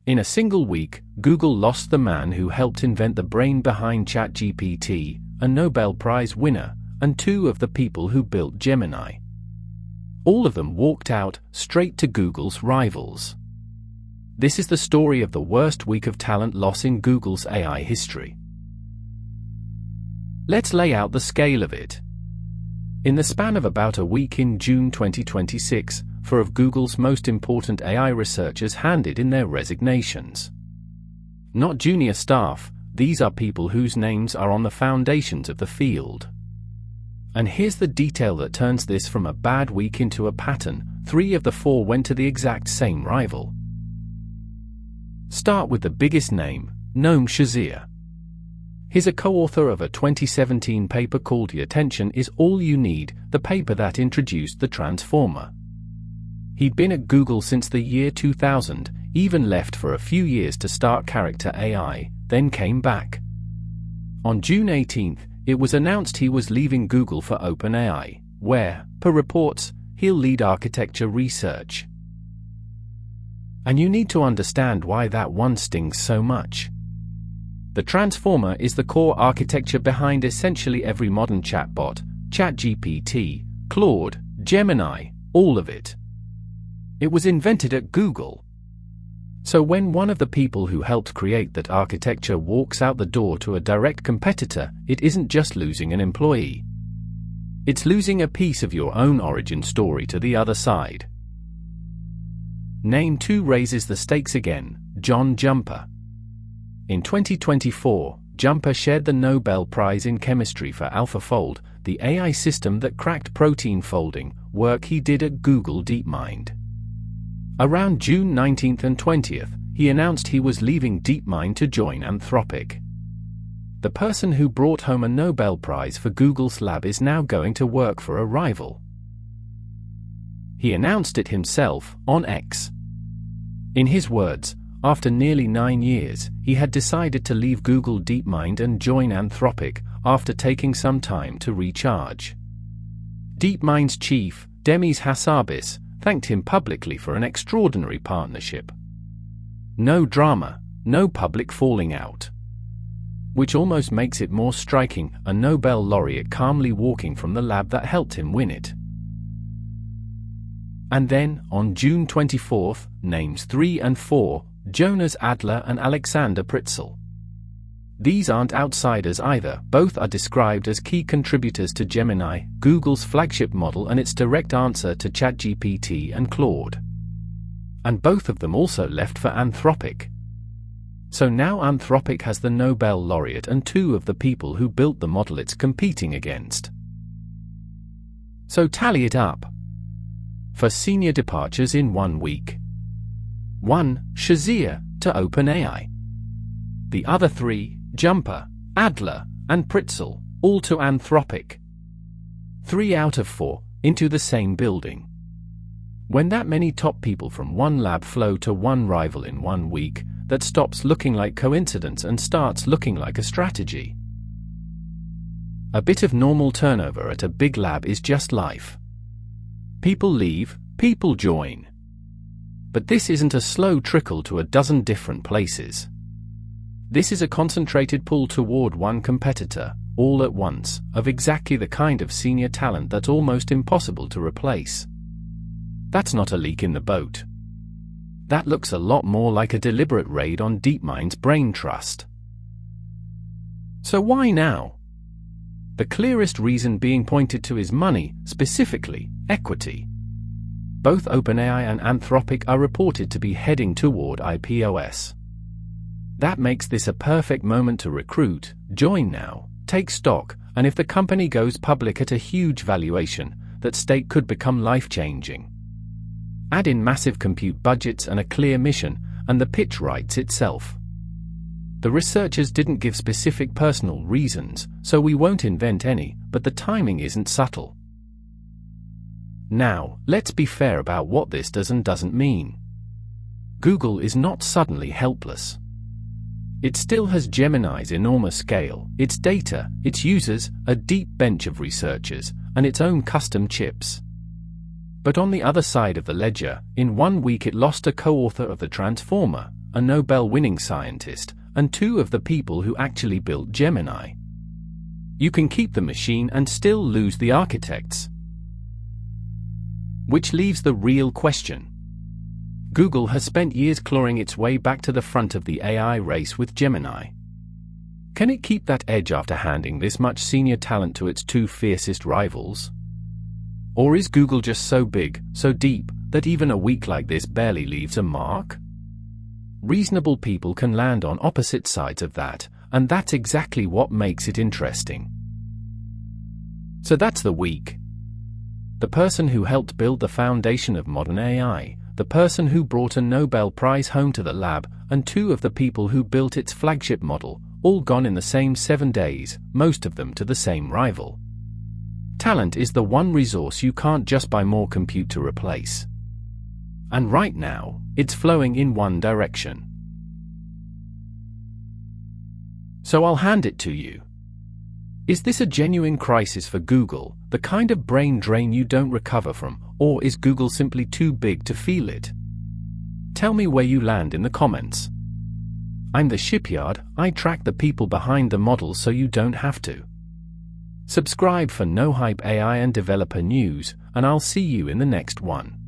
In a single week, Google lost the man who helped invent the brain behind ChatGPT, a Nobel Prize winner, and two of the people who built Gemini. All of them walked out, straight to Google's rivals. This is the story of the worst week of talent loss in Google's AI history. Let's lay out the scale of it. In the span of about a week in June 2026, 4 of Google's most important AI researchers handed in their resignations. Not junior staff, these are people whose names are on the foundations of the field. And here's the detail that turns this from a bad week into a pattern: 3 of the 4 went to the exact same rival. Start with the biggest name, Noam Shazeer. He's a co-author of a 2017 paper called "The Attention Is All You Need," the paper that introduced the transformer. He'd been at Google since the year 2000, even left for a few years to start Character AI, then came back. On June 18th, it was announced he was leaving Google for OpenAI, where, per reports, he'll lead architecture research. And you need to understand why that one stings so much. The transformer is the core architecture behind essentially every modern chatbot: ChatGPT, Claude, Gemini, all of it. It was invented at Google. So when one of the people who helped create that architecture walks out the door to a direct competitor, it isn't just losing an employee. It's losing a piece of your own origin story to the other side. Name 2 raises the stakes again: John Jumper. In 2024, Jumper shared the Nobel Prize in Chemistry for AlphaFold, the AI system that cracked protein folding, work he did at Google DeepMind. Around June 19th and 20th, he announced he was leaving DeepMind to join Anthropic. The person who brought home a Nobel Prize for Google's lab is now going to work for a rival. He announced it himself, on X. In his words, after nearly 9 years, he had decided to leave Google DeepMind and join Anthropic, after taking some time to recharge. DeepMind's chief, Demis Hassabis, thanked him publicly for an extraordinary partnership. No drama, no public falling out. Which almost makes it more striking: a Nobel laureate calmly walking from the lab that helped him win it. And then, on June 24th, names 3 and 4, Jonas, Adler and Alexander Pritzel. These aren't outsiders either, both are described as key contributors to Gemini, Google's flagship model and its direct answer to ChatGPT and Claude. And both of them also left for Anthropic. So now Anthropic has the Nobel laureate and 2 of the people who built the model it's competing against. So tally it up. For senior departures in 1 week: 1. Shazeer, to OpenAI. The other 3, Jumper, Adler, and Pritzel, all to Anthropic. 3 out of 4, into the same building. When that many top people from one lab flow to one rival in 1 week, that stops looking like coincidence and starts looking like a strategy. A bit of normal turnover at a big lab is just life. People leave, people join. But this isn't a slow trickle to a dozen different places. This is a concentrated pull toward one competitor, all at once, of exactly the kind of senior talent that's almost impossible to replace. That's not a leak in the boat. That looks a lot more like a deliberate raid on DeepMind's brain trust. So why now? The clearest reason being pointed to is money, specifically, equity. Both OpenAI and Anthropic are reported to be heading toward IPOs. That makes this a perfect moment to recruit, join now, take stock, and if the company goes public at a huge valuation, that stake could become life-changing. Add in massive compute budgets and a clear mission, and the pitch writes itself. The researchers didn't give specific personal reasons, so we won't invent any, but the timing isn't subtle. Now, let's be fair about what this does and doesn't mean. Google is not suddenly helpless. It still has Gemini's enormous scale, its data, its users, a deep bench of researchers, and its own custom chips. But on the other side of the ledger, in 1 week it lost a co-author of the transformer, a Nobel-winning scientist, and two of the people who actually built Gemini. You can keep the machine and still lose the architects. Which leaves the real question. Google has spent years clawing its way back to the front of the AI race with Gemini. Can it keep that edge after handing this much senior talent to its two fiercest rivals? Or is Google just so big, so deep, that even a week like this barely leaves a mark? Reasonable people can land on opposite sides of that, and that's exactly what makes it interesting. So that's the week. The person who helped build the foundation of modern AI, the person who brought a Nobel Prize home to the lab, and two of the people who built its flagship model, all gone in the same 7 days, most of them to the same rival. Talent is the one resource you can't just buy more compute to replace. And right now, it's flowing in one direction. So I'll hand it to you. Is this a genuine crisis for Google, the kind of brain drain you don't recover from, or is Google simply too big to feel it? Tell me where you land in the comments. I'm the shipyard, I track the people behind the models so you don't have to. Subscribe for no hype AI and developer news, and I'll see you in the next one.